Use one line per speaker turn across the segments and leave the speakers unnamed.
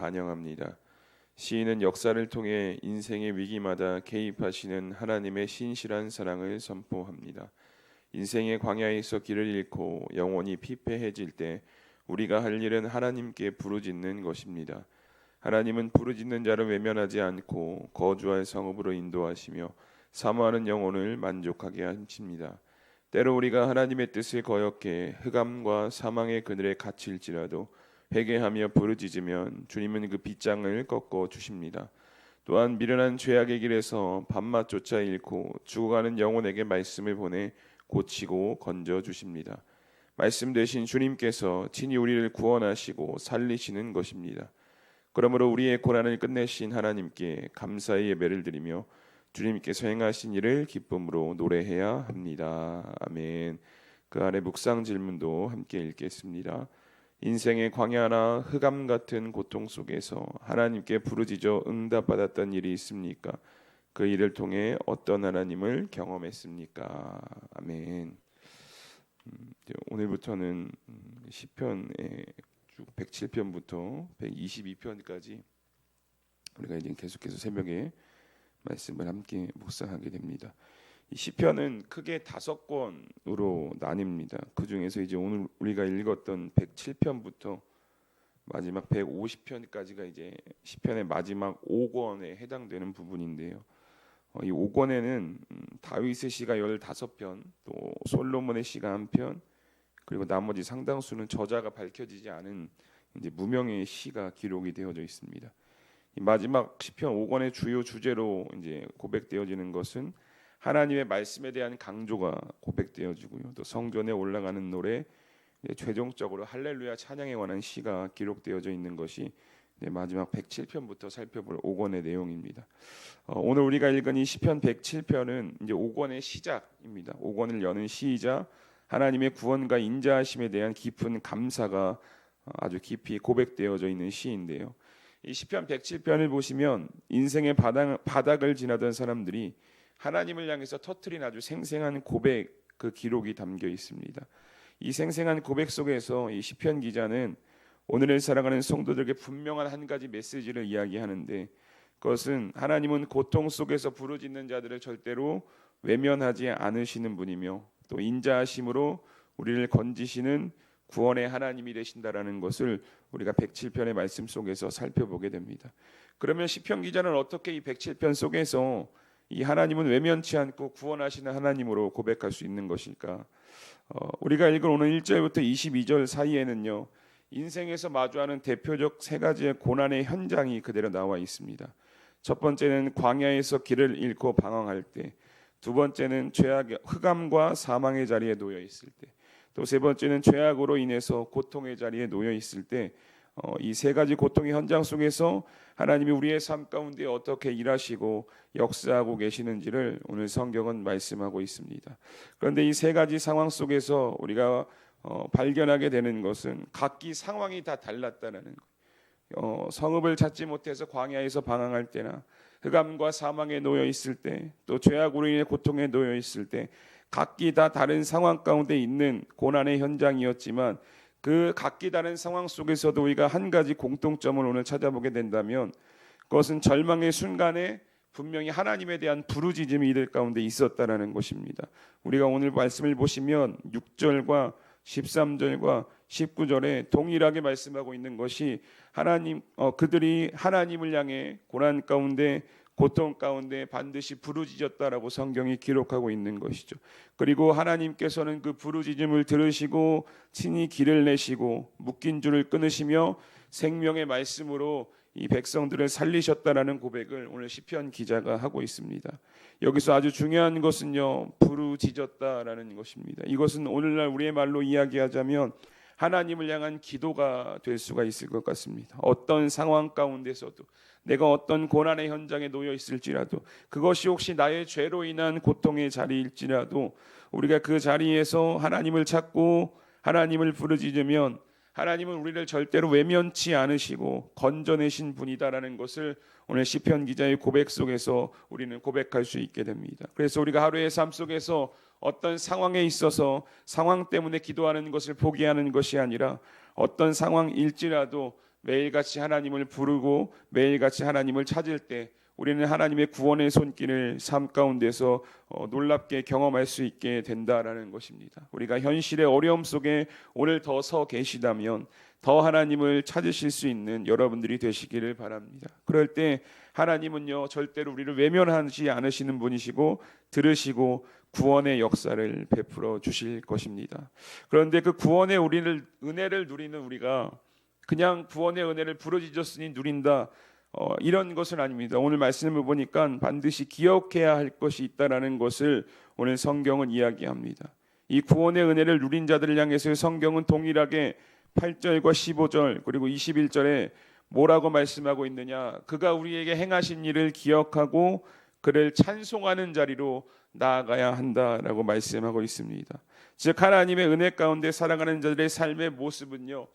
반영합니다. 시인은 역사를 통해 인생의 위기마다 개입하시는 하나님의 신실한 사랑을 선포합니다. 인생의 광야에서 길을 잃고 영혼이 피폐해질 때 우리가 할 일은 하나님께 부르짖는 것입니다. 하나님은 부르짖는 자를 외면하지 않고 거주할 성읍으로 인도하시며 사모하는 영혼을 만족하게 하십니다. 때로 우리가 하나님의 뜻을 거역해 흑암과 사망의 그늘에 갇힐지라도 회개하며 부르짖으면 주님은 그 빗장을 꺾어 주십니다. 또한 미련한 죄악의 길에서 밤낮조차 잃고 죽어가는 영혼에게 말씀을 보내 고치고 건져 주십니다. 말씀 되신 주님께서 친히 우리를 구원하시고 살리시는 것입니다. 그러므로 우리의 고난을 끝내신 하나님께 감사의 예배를 드리며 주님께서 행하신 일을 기쁨으로 노래해야 합니다. 아멘. 그 아래 묵상 질문도 함께 읽겠습니다. 인생의 광야나 흑암 같은 고통 속에서 하나님께 부르짖어 응답받았던 일이 있습니까? 그 일을 통해 어떤 하나님을 경험했습니까? 아멘. 오늘부터는 시편의 107편부터 122편까지 우리가 이제 계속해서 새벽에 말씀을 함께 묵상하게 됩니다. 이 시편은 크게 5권으로 나뉩니다. 그 중에서 이제 오늘 우리가 읽었던 107편부터 마지막 150편까지가 이제 시편의 마지막 5권에 해당되는 부분인데요. 이 5권에는 다윗의 시가 15편, 또 솔로몬의 시가 1편, 그리고 나머지 상당수는 저자가 밝혀지지 않은 이제 무명의 시가 기록이 되어져 있습니다. 이 마지막 시편 5권의 주요 주제로 이제 고백되어지는 것은 하나님의 말씀에 대한 강조가 고백되어지고요. 또 성전에 올라가는 노래, 최종적으로 할렐루야 찬양에 관한 시가 기록되어져 있는 것이 마지막 107편부터 살펴볼 5권의 내용입니다. 오늘 우리가 읽은 이 시편 107편은 이제 5권의 시작입니다. 5권을 여는 시이자 하나님의 구원과 인자하심에 대한 깊은 감사가 아주 깊이 고백되어져 있는 시인데요. 이 시편 107편을 보시면 인생의 바닥을 지나던 사람들이 하나님을 향해서 터뜨린 아주 생생한 고백, 그 기록이 담겨 있습니다. 이 생생한 고백 속에서 이 시편 기자는 오늘을 살아가는 성도들에게 분명한 한 가지 메시지를 이야기하는데, 그것은 하나님은 고통 속에서 부르짖는 자들을 절대로 외면하지 않으시는 분이며 또 인자하심으로 우리를 건지시는 구원의 하나님이 되신다라는 것을 우리가 107편의 말씀 속에서 살펴보게 됩니다. 그러면 시편 기자는 어떻게 이 107편 속에서 이 하나님은 외면치 않고 구원하시는 하나님으로 고백할 수 있는 것일까? 우리가 읽은 오늘 1절부터 22절 사이에는요, 인생에서 마주하는 대표적 3가지의 고난의 현장이 그대로 나와 있습니다. 첫 번째는 광야에서 길을 잃고 방황할 때, 두 번째는 죄악의 흑암과 사망의 자리에 놓여 있을 때, 또 세 번째는 죄악으로 인해서 고통의 자리에 놓여 있을 때, 이 3가지 고통의 현장 속에서 하나님이 우리의 삶 가운데 어떻게 일하시고 역사하고 계시는지를 오늘 성경은 말씀하고 있습니다. 그런데 이 3가지 상황 속에서 우리가 발견하게 되는 것은 각기 상황이 다 달랐다는 거예요. 성읍을 찾지 못해서 광야에서 방황할 때나 흑암과 사망에 놓여 있을 때, 또 죄악으로 인해 고통에 놓여 있을 때 각기 다 다른 상황 가운데 있는 고난의 현장이었지만, 그 각기 다른 상황 속에서도 우리가 한 가지 공통점을 오늘 찾아보게 된다면 그것은 절망의 순간에 분명히 하나님에 대한 부르짖음이 이들 가운데 있었다라는 것입니다. 우리가 오늘 말씀을 보시면 6절과 13절과 19절에 동일하게 말씀하고 있는 것이 그들이 하나님을 향해 고난 가운데 고통 가운데 반드시 부르짖었다라고 성경이 기록하고 있는 것이죠. 그리고 하나님께서는 그 부르짖음을 들으시고 친히 길을 내시고 묶인 줄을 끊으시며 생명의 말씀으로 이 백성들을 살리셨다라는 고백을 오늘 시편 기자가 하고 있습니다. 여기서 아주 중요한 것은요, 부르짖었다라는 것입니다. 이것은 오늘날 우리의 말로 이야기하자면 하나님을 향한 기도가 될 수가 있을 것 같습니다. 어떤 상황 가운데서도 내가 어떤 고난의 현장에 놓여 있을지라도, 그것이 혹시 나의 죄로 인한 고통의 자리일지라도 우리가 그 자리에서 하나님을 찾고 하나님을 부르짖으면 하나님은 우리를 절대로 외면치 않으시고 건져내신 분이다라는 것을 오늘 시편 기자의 고백 속에서 우리는 고백할 수 있게 됩니다. 그래서 우리가 하루의 삶 속에서 어떤 상황에 있어서 상황 때문에 기도하는 것을 포기하는 것이 아니라 어떤 상황일지라도 매일같이 하나님을 부르고 매일같이 하나님을 찾을 때 우리는 하나님의 구원의 손길을 삶 가운데서 놀랍게 경험할 수 있게 된다라는 것입니다. 우리가 현실의 어려움 속에 오늘 더 서 계시다면 더 하나님을 찾으실 수 있는 여러분들이 되시기를 바랍니다. 그럴 때 하나님은요 절대로 우리를 외면하지 않으시는 분이시고 들으시고 구원의 역사를 베풀어 주실 것입니다. 그런데 그 구원의 은혜를 누리는 우리가 그냥 구원의 은혜를 부르짖었으니 누린다 이런 것은 아닙니다. 오늘 말씀을 보니까 반드시 기억해야 할 것이 있다라는 것을 오늘 성경은 이야기합니다. 이 구원의 은혜를 누린 자들을 향해서 성경은 동일하게 8절과 15절 그리고 21절에 뭐라고 말씀하고 있느냐? 그가 우리에게 행하신 일을 기억하고 그를 찬송하는 자리로 나아가야 한다라고 말씀하고 있습니다. 즉 하나님의 은혜 가운데 살아가는 자들의 삶의 모습은요,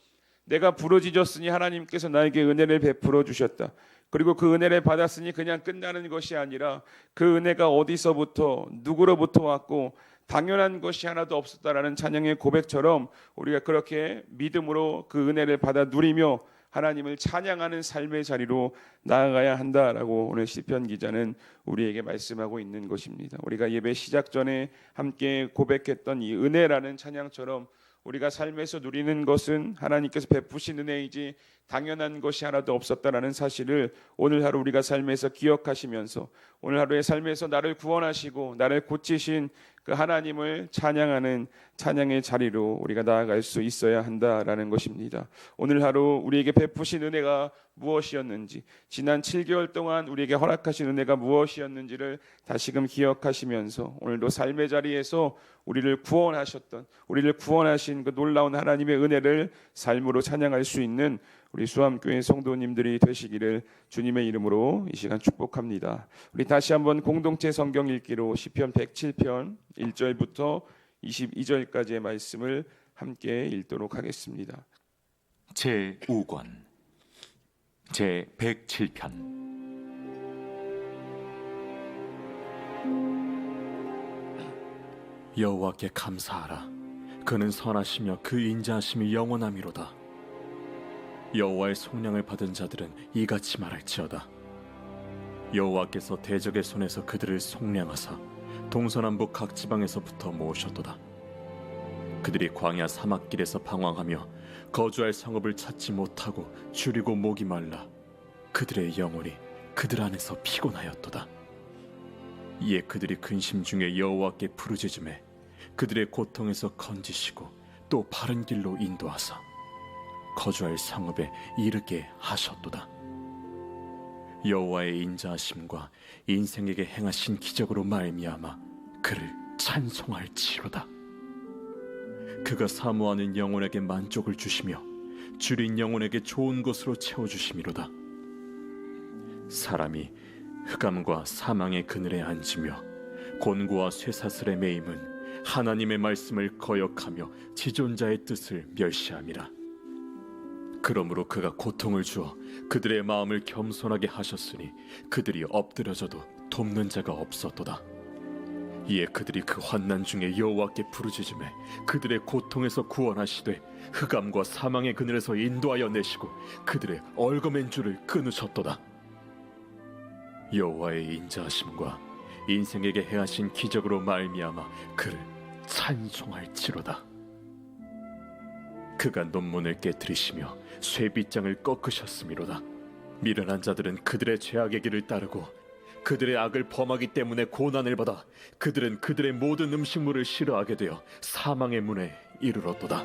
내가 부르짖었으니 하나님께서 나에게 은혜를 베풀어 주셨다. 그리고 그 은혜를 받았으니 그냥 끝나는 것이 아니라 그 은혜가 어디서부터 누구로부터 왔고 당연한 것이 하나도 없었다라는 찬양의 고백처럼 우리가 그렇게 믿음으로 그 은혜를 받아 누리며 하나님을 찬양하는 삶의 자리로 나아가야 한다라고 오늘 시편 기자는 우리에게 말씀하고 있는 것입니다. 우리가 예배 시작 전에 함께 고백했던 이 은혜라는 찬양처럼 우리가 삶에서 누리는 것은 하나님께서 베푸신 은혜이지 당연한 것이 하나도 없었다라는 사실을 오늘 하루 우리가 삶에서 기억하시면서 오늘 하루의 삶에서 나를 구원하시고 나를 고치신 그 하나님을 찬양하는 찬양의 자리로 우리가 나아갈 수 있어야 한다라는 것입니다. 오늘 하루 우리에게 베푸신 은혜가 무엇이었는지, 지난 7개월 동안 우리에게 허락하신 은혜가 무엇이었는지를 다시금 기억하시면서 오늘도 삶의 자리에서 우리를 구원하셨던, 우리를 구원하신 그 놀라운 하나님의 은혜를 삶으로 찬양할 수 있는 우리 수암교회 성도님들이 되시기를 주님의 이름으로 이 시간 축복합니다. 우리 다시 한번 공동체 성경 읽기로 시편 107편 1절부터 22절까지의 말씀을 함께 읽도록 하겠습니다.
제5권 제107편. 여호와께 감사하라. 그는 선하시며 그 인자하심이 영원함이로다. 여호와의 속량을 받은 자들은 이같이 말할지어다. 여호와께서 대적의 손에서 그들을 속량하사 동서남북 각 지방에서부터 모으셨도다. 그들이 광야 사막길에서 방황하며 거주할 성읍을 찾지 못하고 줄이고 목이 말라 그들의 영혼이 그들 안에서 피곤하였도다. 이에 그들이 근심 중에 여호와께 부르짖음에 그들의 고통에서 건지시고 또 바른 길로 인도하사 거주할 성읍에 이르게 하셨도다. 여호와의 인자하심과 인생에게 행하신 기적으로 말미암아 그를 찬송할지로다. 그가 사모하는 영혼에게 만족을 주시며 줄인 영혼에게 좋은 것으로 채워주심이로다. 사람이 흑암과 사망의 그늘에 앉으며 곤고와 쇠사슬에 매임은 하나님의 말씀을 거역하며 지존자의 뜻을 멸시함이라. 그러므로 그가 고통을 주어 그들의 마음을 겸손하게 하셨으니 그들이 엎드려져도 돕는 자가 없었도다. 이에 그들이 그 환난 중에 여호와께 부르짖음에 그들의 고통에서 구원하시되 흑암과 사망의 그늘에서 인도하여 내시고 그들의 얽어맨 줄을 끊으셨도다. 여호와의 인자하심과 인생에게 행하신 기적으로 말미암아 그를 찬송할지로다. 그가 논문을 깨뜨리시며 쇠빗장을 꺾으셨음이로다. 미련한 자들은 그들의 죄악의 길을 따르고 그들의 악을 범하기 때문에 고난을 받아 그들은 그들의 모든 음식물을 싫어하게 되어 사망의 문에 이르렀도다.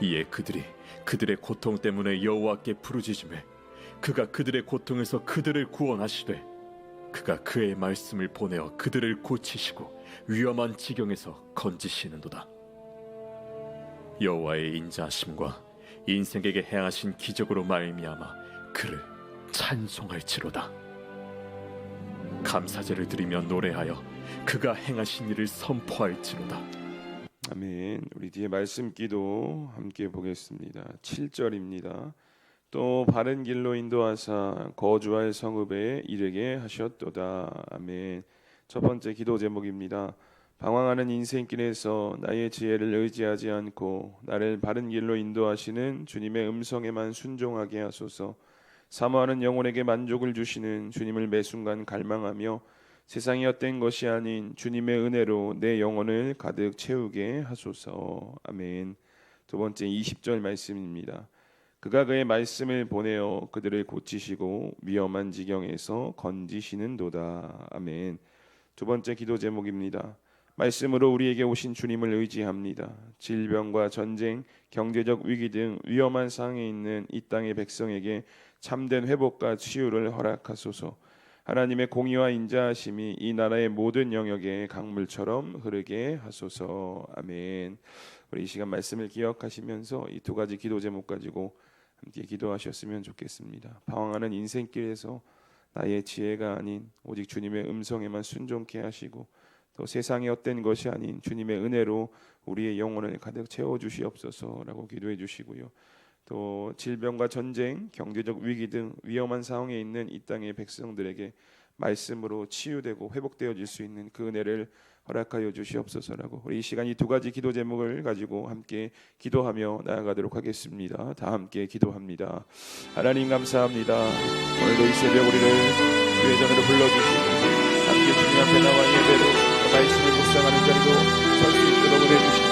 이에 그들이 그들의 고통 때문에 여호와께 부르짖음에 그가 그들의 고통에서 그들을 구원하시되 그가 그의 말씀을 보내어 그들을 고치시고 위험한 지경에서 건지시는도다. 여호와의 인자하심과 인생에게 행하신 기적으로 말미암아 그를 찬송할지로다. 감사제를 드리며 노래하여 그가 행하신 일을 선포할지로다.
아멘. 우리 뒤에 말씀 기도 함께 보겠습니다. 7절입니다. 또 바른 길로 인도하사 거주할 성읍에 이르게 하셨도다. 아멘. 첫 번째 기도 제목입니다. 방황하는 인생길에서 나의 지혜를 의지하지 않고 나를 바른 길로 인도하시는 주님의 음성에만 순종하게 하소서. 사모하는 영혼에게 만족을 주시는 주님을 매 순간 갈망하며 세상이 헛된 것이 아닌 주님의 은혜로 내 영혼을 가득 채우게 하소서. 아멘. 두 번째 20절 말씀입니다. 그가 그의 말씀을 보내어 그들을 고치시고 위험한 지경에서 건지시는도다. 아멘. 두 번째 기도 제목입니다. 말씀으로 우리에게 오신 주님을 의지합니다. 질병과 전쟁, 경제적 위기 등 위험한 상황에 있는 이 땅의 백성에게 참된 회복과 치유를 허락하소서. 하나님의 공의와 인자하심이 이 나라의 모든 영역에 강물처럼 흐르게 하소서. 아멘. 우리 이 시간 말씀을 기억하시면서 이 두 가지 기도 제목 가지고 함께 기도하셨으면 좋겠습니다. 방황하는 인생길에서 나의 지혜가 아닌 오직 주님의 음성에만 순종케 하시고 또 세상의 헛된 것이 아닌 주님의 은혜로 우리의 영혼을 가득 채워주시옵소서라고 기도해 주시고요. 또 질병과 전쟁, 경제적 위기 등 위험한 상황에 있는 이 땅의 백성들에게 말씀으로 치유되고 회복되어질 수 있는 그 은혜를 허락하여 주시옵소서라고 우리 이 시간 이 두 가지 기도 제목을 가지고 함께 기도하며 나아가도록 하겠습니다. 다 함께 기도합니다. 하나님 감사합니다. 오늘도 이 새벽 우리를 주의 전으로 불러주시고 함께 주님 앞에 나와 예배로 말씀을 묵상하는 자리로 설 수 있도록 은혜 주시옵소서.